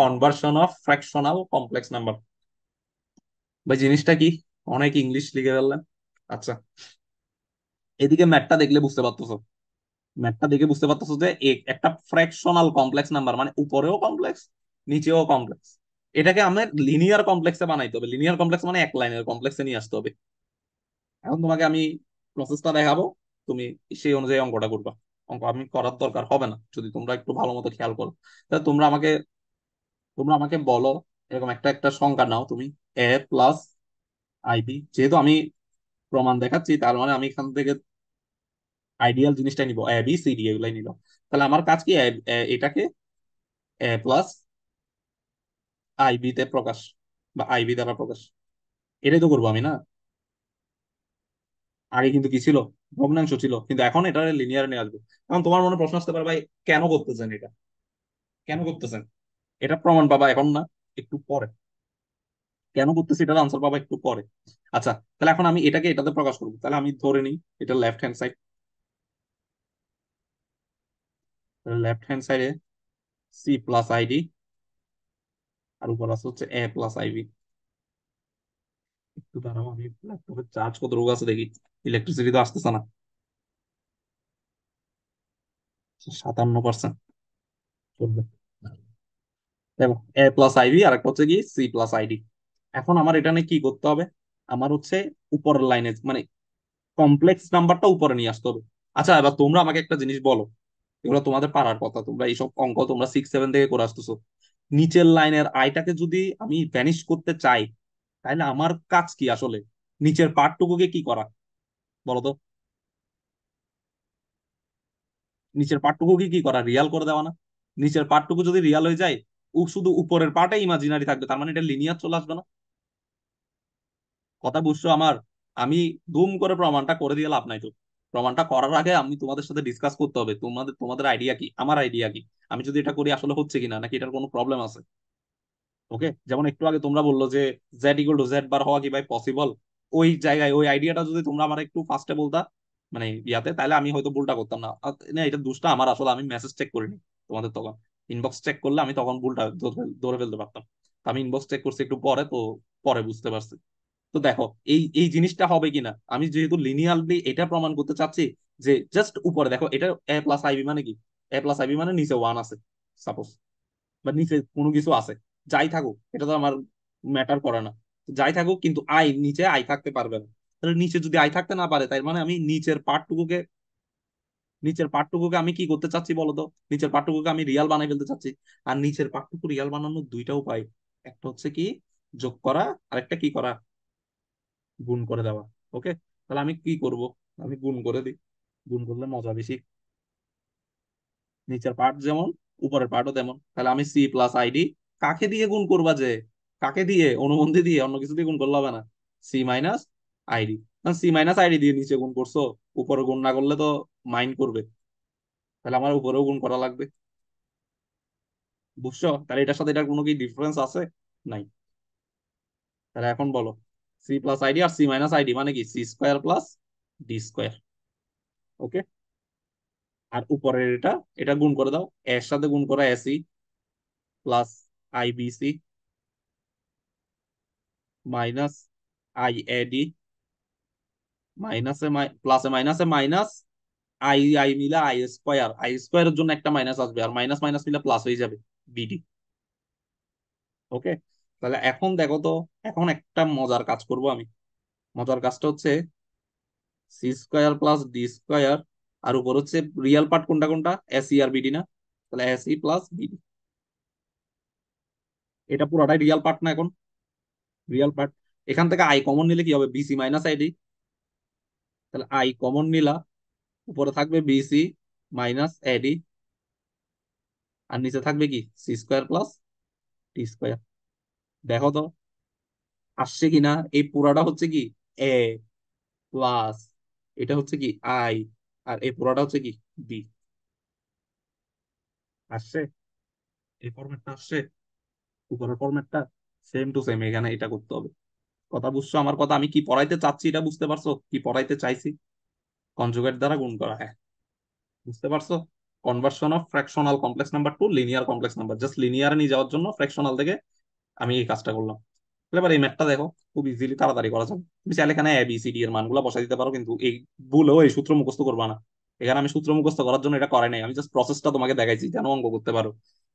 Conversion of fractional complex number. ভাই জিনিসটা কি? অনেক ইংলিশ লিখে ফেললেন। আচ্ছা, এদিকে ম্যাথটা দেখলে বুঝতে পারতেছো। ম্যাথটা দেখে বুঝতে পারতেছো যে একটা ফ্র্যাকশনাল কমপ্লেক্স নাম্বার মানে উপরেও কমপ্লেক্স, নিচেও কমপ্লেক্স। এটাকে আমাদের লিনিয়ার কমপ্লেক্সে বানাইতে হবে। লিনিয়ার কমপ্লেক্স মানে এক লাইনের কমপ্লেক্সে নিয়ে আসতে হবে। এখন তোমাকে আমি প্রসেসটা দেখাবো, তুমি সেই অনুযায়ী অঙ্কটা করবা। অঙ্ক আমি করার দরকার হবে না যদি তোমরা একটু ভালো মতো খেয়াল করো। তাহলে তোমরা আমাকে বলো, এরকম একটা একটা সংখ্যা নাও তুমি। এ প্লাস আইবি, যেহেতু আমি প্রমাণ দেখাচ্ছি তার মানে আমি এখান থেকে আইডিয়াল জিনিসটা নিব, এ বি সি ডি এগুলাই নিল। তাহলে আমার কাজ কি? এটাকে এ প্লাস আইবি তে প্রকাশ, বা আইবি দ্বারা প্রকাশ। এটাই তো করবো আমি, না? আগে কিন্তু কি ছিল? ভগ্নাংশ ছিল, কিন্তু এখন এটা লিনিয়ার নিয়ে আসবো। এখন তোমার মনে প্রশ্ন আসতে পারে, ভাই কেন করতেছেন এটা? কেন করতেছেন? এটা প্রমাণ পাবা এখন না, একটু পরে। কেন করতেছি এটার আনসার পাবা একটু পরে। আচ্ছা, তাহলে এখন আমি এটাকে এটাতে প্রকাশ করবো। তাহলে আমি ধরে নিই এটা left hand side. Left hand সাইডে সি প্লাস আইডি, আর উপর আছে হচ্ছে এ প্লাস আইবি। একটু দাঁড়াও, আমি ল্যাপটপের চার্জ কত রোগ আছে দেখি। ইলেকট্রিসিটি তো আসতেছে না। 57%। চলবে। দেখো, এ প্লাস আইবি আর একটা হচ্ছে কি সি প্লাস আইডি। এখন আমার এটা নিয়ে কি করতে হবে? আমার হচ্ছে উপরের লাইনে মানে কমপ্লেক্স নাম্বারটা উপরে নিয়ে আসতে হবে। আচ্ছা, এবার তোমরা আমাকে একটা জিনিস বলো। এগুলো তোমাদের পারার কথা, তোমরা এইসব অঙ্ক তোমরা 6 7 থেকে করে আসতেছো। নিচের লাইনের আইটাকে যদি আমি ভ্যানিশ করতে চাই, তাহলে আমার কাজ কি আসলে? নিচের পার্টটুকুকে কি করা, বলো তো? নিচের পার্টটুকুকে কি করা, রিয়াল করে দেওয়া না? নিচের পার্টটুকু যদি রিয়াল হয়ে যায়, শুধু উপরের পার্টে ইমাজিনারি থাকবে, তার মানে এটা লিনিয়ার চলে আসবে না? কথা বুঝছো আমার? আমি দুম করে প্রমাণটা করে দিয়ে লাভ নাই তো। প্রমাণটা করার আগে আমি তোমাদের সাথে ডিসকাস করতে হবে, তোমাদের তোমাদের আইডিয়া কি, আমার আইডিয়া কি। আমি যদি এটা করি আসলে হচ্ছে কিনা, নাকি এটার কোনো প্রবলেম আছে। ওকে, যেমন একটু আগে তোমরা বললো যে Z equal to Z bar হওয়া কি ভাই পসিবল? ওই জায়গায় ওই আইডিয়াটা যদি তোমরা আমার একটু ফার্স্টে বলতা, মানে ইয়াতে, তাহলে আমি হয়তো ভুলটা করতাম না। না, এটা দোষটা আমার, আসলে আমি মেসেজ চেক করিনি তোমাদের তখন। ইনবক্স চেক করলে আমি তখন ভুলটা ধরে ফেলতে পারতাম। তো আমি ইনবক্স চেক করছি একটু পরে, তো পরে বুঝতে পারছি। তো দেখো, এই এই জিনিসটা হবে কিনা, আমি যেহেতু লিনিয়ারলি এটা প্রমাণ করতে চাচ্ছি, যে জাস্ট উপরে দেখো, এটা এ প্লাস আইবি মানে কি? এ প্লাস আইবি মানে নিচে ওয়ান আছে, সাপোজ, বা নিচে কোনো কিছু আছে, যাই থাকুক এটা তো আমার ম্যাটার করে না। যাই থাকুক, কিন্তু আই নিচে আই থাকতে পারবে না। তাহলে নিচে যদি আই থাকতে না পারে, তাই মানে আমি নিচের পার্টটুকুকে আমি কি করতে চাচ্ছি বলো তো? নিচের পার্টটুকুকে আমি রিয়াল বানাই ফেলতে চাচ্ছি। আর নিচের পার্টটুকু রিয়াল বানানোর দুইটা উপায়। একটা হচ্ছে কি, যোগ করা, আর একটা কি করা, গুণ করে দেওয়া। ওকে, তাহলে আমি কি করব? আমি গুণ করে দিই। গুণ করলে মজা বেশি। নিচের পার্ট যেমন, উপরের পার্টও তেমন। তাহলে আমি সি প্লাস আইডি, কাকে দিয়ে গুণ করবা যে? কাকে দিয়ে? অনুবন্ধী দিয়ে, অন্য কিছু দিয়ে গুণ করলে হবে না। C minus ID. C minus ID দিয়ে নিচে গুণ করছো, উপরে গুণ না করলে তো মাইন্ড করবে। তাহলে আমার উপরেও গুণ করা লাগবে। বুঝছো? তাহলে এটার সাথে এটার কোনো কি ডিফারেন্স আছে? নাই। তাহলে এখন বলো, সি প্লাস আইডি আর সি মাইনাস আইডি মানে কি? C square plus D square. Okay, আর উপরের এটা, এটা গুণ করে দাও, এর সাথে গুণ করা AC plus IBC minus I AD, মাইনাসে প্লাসে মাইনাসে মাইনাস, আই আই মিলে আই স্কোয়ার, আই স্কোয়ারের জন্য একটা মাইনাস আসবে, আর মাইনাস মাইনাস মিলে প্লাস হয়ে যাবে, বিডি। ওকে, তাহলে এখন দেখো তো, এখন একটা মজার কাজ করব আমি। মজার কাজটা হচ্ছে C square plus D square, আর উপর হচ্ছে রিয়েল পার্ট কোনটা কোনটা, এসি আর বিডি না? তাহলে এসি প্লাস বিডি, এটা পুরোটাই রিয়েল পার্ট না এখন? Real part. এখান থেকে আই কমন নিলে কি হবে? BC minus ID. তাহলে আই কমন নিলা, উপরে থাকবে বিসি মাইনাস এডি, আর নিচে থাকবে কি সি স্কোয়ার প্লাস টি স্কোয়ার। দেখো তো আসছে কিনা। এই পুরাটা হচ্ছে কি এ প্লাস, এটা হচ্ছে কি আই, আর এই পুরাটা হচ্ছে কি বি। আসছে? এই ফরম্যাটটা আসছে? উপরের ফরম্যাটটা সেম টু সেম, এখানে এটা করতে হবে। কথা বুঝছো আমার কথা? আমি কি পড়াইতে চাচ্ছি এটা বুঝতে পারছো? কি পড়াইতে চাইছি? কনজুগেট দ্বারা গুণ করা, হ্যাঁ। বুঝতে পারছো? Conversion of fractional complex number to linear complex number, just linear নিয়ে যাওয়ার জন্য ফ্র্যাকশনাল থেকে আমি এই কাজটা করলাম। তাহলে এবার এই ম্যাথটা দেখো, খুব ইজিলি তাড়াতাড়ি করা যাবে। তুমি চাইলে এখানে এ বি সি ডি এর মানগুলো বসাই দিতে পারো, কিন্তু এই ভুলেও এই সূত্র মুখস্থ করবা না। এখানে আমি সূত্র মুখস্থ করার জন্য এটা করাই নাই, আমি জাস্ট প্রসেসটা তোমাকে দেখাইছি যেন অঙ্ক করতে পারো।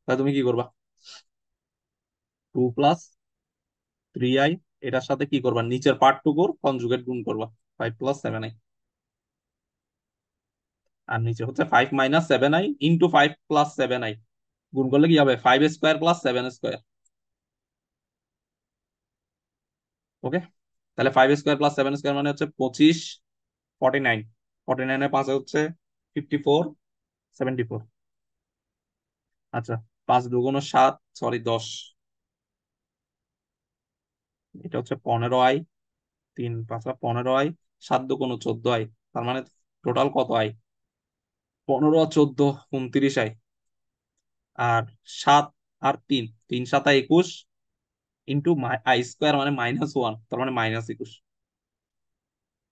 তাহলে তুমি কি করবা, 2 + 3i, এটার সাথে কি করবা, নিচের পার্টটুকুর কনজুগেট গুণ করবা, 5 + 7i। আর নিচে হচ্ছে 5 - 7i ইন্টু 5 + 7i, গুণ করলে কি হবে, 5² + 7²। ওকে, তাহলে 5² + 7² মানে হচ্ছে 25, 49, 49 এর পাঁচে হচ্ছে 54, 74। আচ্ছা, 5 × 2 = 7, সরি 10, এটা হচ্ছে 15i, 3 × 5 = 15i, 7 × 2 = 14i। তার মানে টোটাল কত I, 15 R 14 29i। R 7 R 3, 3 × 7 = 21, into i² মানে -1, তার মানে -21।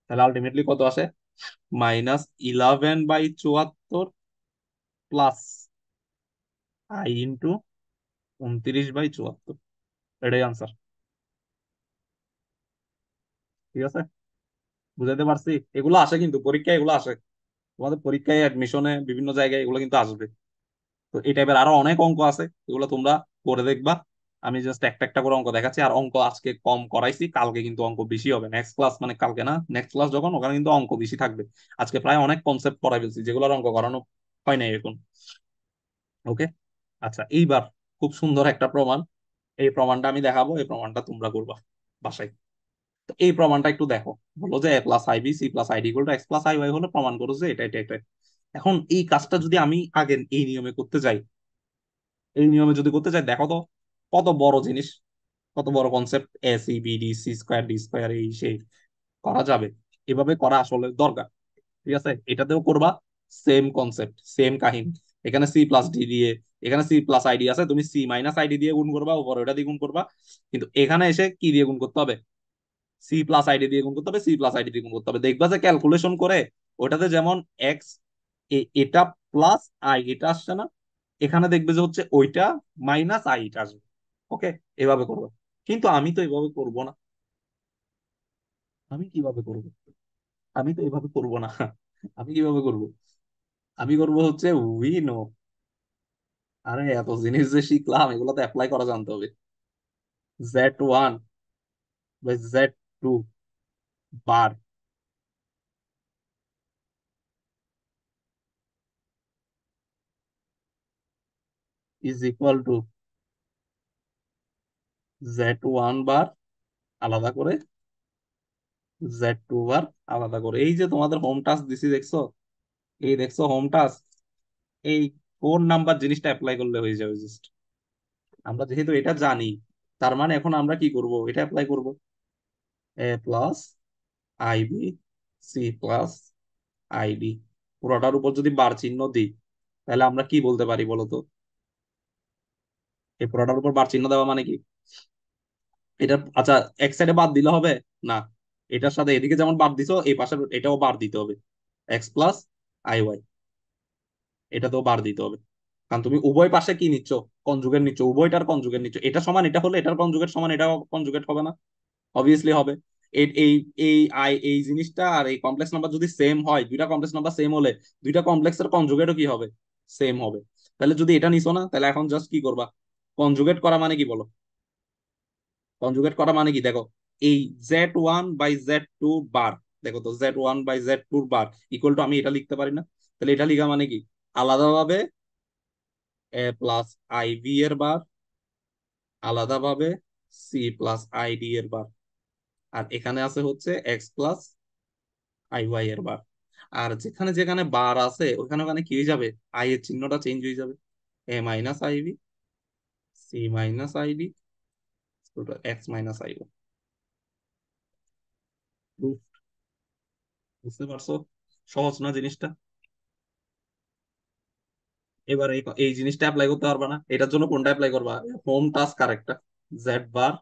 তাহলে আলটিমেটলি কত আসে, -11/74 প্লাস i ইন্টু 29/74। এটাই আনসার। ঠিক আছে, বুঝাইতে পারছি? এগুলো আসে কিন্তু পরীক্ষায়, এগুলো আসে তোমাদের পরীক্ষায়, অ্যাডমিশনে, বিভিন্ন জায়গায় এগুলো কিন্তু আসবে। তো এই টাইপের আরো অনেক অঙ্ক আছে, এগুলো তোমরা করে দেখবা। আমি জাস্ট একটা একটা করে অঙ্ক দেখাচ্ছি। আর অঙ্ক আজকে কম করাইছি, কালকে কিন্তু অঙ্ক বেশি হবে। নেক্সট ক্লাস, মানে কালকে না, নেক্সট ক্লাস যখন, ওখানে কিন্তু অঙ্ক বেশি থাকবে। আজকে প্রায় অনেক কনসেপ্ট পড়াই ফেলছি যেগুলোর অঙ্ক করানো হয় নাই এখন। ওকে, আচ্ছা এইবার খুব সুন্দর একটা প্রমাণ, এই প্রমাণটা আমি দেখাবো, এই প্রমাণটা তোমরা করবা বাসায়। তো এই প্রমাণটা একটু দেখো, বলো যে a + ib c + id = x + iy হলে প্রমাণ করো যে এটা এটা এটা। এখন এই কাজটা যদি আমি আগে এই নিয়মে করতে যাই, এই নিয়মে যদি করতে চাই, দেখো তো কত বড় জিনিস, কত বড় concept, a c b d c² d² এই সেই করা যাবে। এভাবে করা আসলে দরকার। ঠিক আছে, এটাতেও করবা, সেম কনসেপ্ট, সেম কাহিনী। এখানে c + d দিয়ে, এখানে c + id আছে, তুমি c - id দিয়ে গুণ করবা, উপর ওটা দিয়ে গুণ করবা। কিন্তু এখানে এসে কি দিয়ে গুণ করতে হবে, c + id দিয়ে গুণ করতে হবে, c + id দিয়ে গুণ করতে হবে। দেখবা যে ক্যালকুলেশন করে ওটাতে যেমন এক্স, এটা প্লাস আই এটা আসছে না, এখানে দেখবে যে হচ্ছে ওইটা মাইনাস আই এটা আসবে। ওকে, এভাবে করবো। কিন্তু আমি তো এভাবে করব না। আমি কিভাবে করব, আমি তো এভাবে করব না। আমি কিভাবে করব, আমি করব হচ্ছে উই নো। আরে এত জিনিস যে শিখলাম, এগুলো তো অ্যাপ্লাই করা জানতে হবে। z1/z2 bar is equal to z1 বার আলাদা করে, z2 বার আলাদা করে। এই যে তোমাদের হোম টাস্ক দিছি দেখছো, এই দেখছো হোম টাস্ক, এই 4 নাম্বার জিনিসটা অ্যাপ্লাই করলে হয়ে যাবে জাস্ট। আমরা যেহেতু এটা জানি, তার মানে এখন আমরা কি করব, এটা অ্যাপ্লাই করব, a + ib c + id, পুরোটার উপর যদি বার চিহ্ন দিই, তাহলে আমরা কি বলতে পারি বলো তো? এই পুরোটার উপর বার চিহ্ন দেওয়া মানে কি, এটা আচ্ছা এক সাইডে বাদ দিলে হবে না, এটার সাথে এদিকে যেমন বাদ দিছো, এই পাশে এটাও বার দিতে হবে, x + iy, এটাতেও বার দিতে হবে। কারণ তুমি উভয় পাশে কি নিচ্ছ, কনজুগেট নিচ্ছ, উভয়টার কনজুগেট নিচ্ছ। এটা সমান এটা হলে এটার কনজুগেট সমান এটা কনজুগেট হবে না? অবভিয়াসলি হবে। এই এই এই এই জিনিসটা আর এই কমপ্লেক্স নাম্বার যদি সেম হয়, দুইটা কমপ্লেক্স নাম্বার সেম হলে দুইটা কমপ্লেক্সের কনজুগেটও কি হবে, সেম হবে। তাহলে যদি এটা নিছো না, তাহলে এখন জাস্ট কি করবা, কনজুগেট করা মানে কি বলো, কনজুগেট করা মানে কি দেখো, এই z1/z2 বার, দেখো তো z1/z2 বার ইকুয়াল টু, আমি এটা লিখতে পারি না? তাহলে এটা লিখা মানে কি, আলাদাভাবে a + ib এর বার, আলাদাভাবে c + id এর বার, আর এখানে আছে হচ্ছে x + iy এর বার। আর যেখানে যেখানে বার আছে ওখানে ওখানে কি হয়ে যাবে, আই এর চিহ্নটা চেঞ্জ হয়ে যাবে, a - ib, c - id, x - iy। বুঝতে পারছো, সহজ না জিনিসটা? এবার এই এই জিনিসটা অ্যাপ্লাই করতে পারবা না, এটার জন্য কোনটা অ্যাপ্লাই করবা, হোম টাস্ক আরেকটা, জেড বার,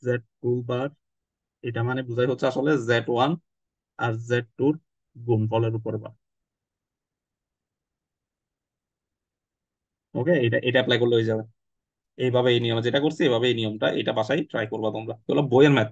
z2 বার, এটা মানে বুঝাই হচ্ছে আসলে z1 আর z2 গুণফলের উপরে বার। ওকে, এটা এটা অ্যাপ্লাই করলে হয়ে যাবে। এইভাবে এই নিয়ম যেটা করছি, এইভাবে এই নিয়মটা এটা বাসায় ট্রাই করবা তোমরা, এগুলো বইয়ের ম্যাথ।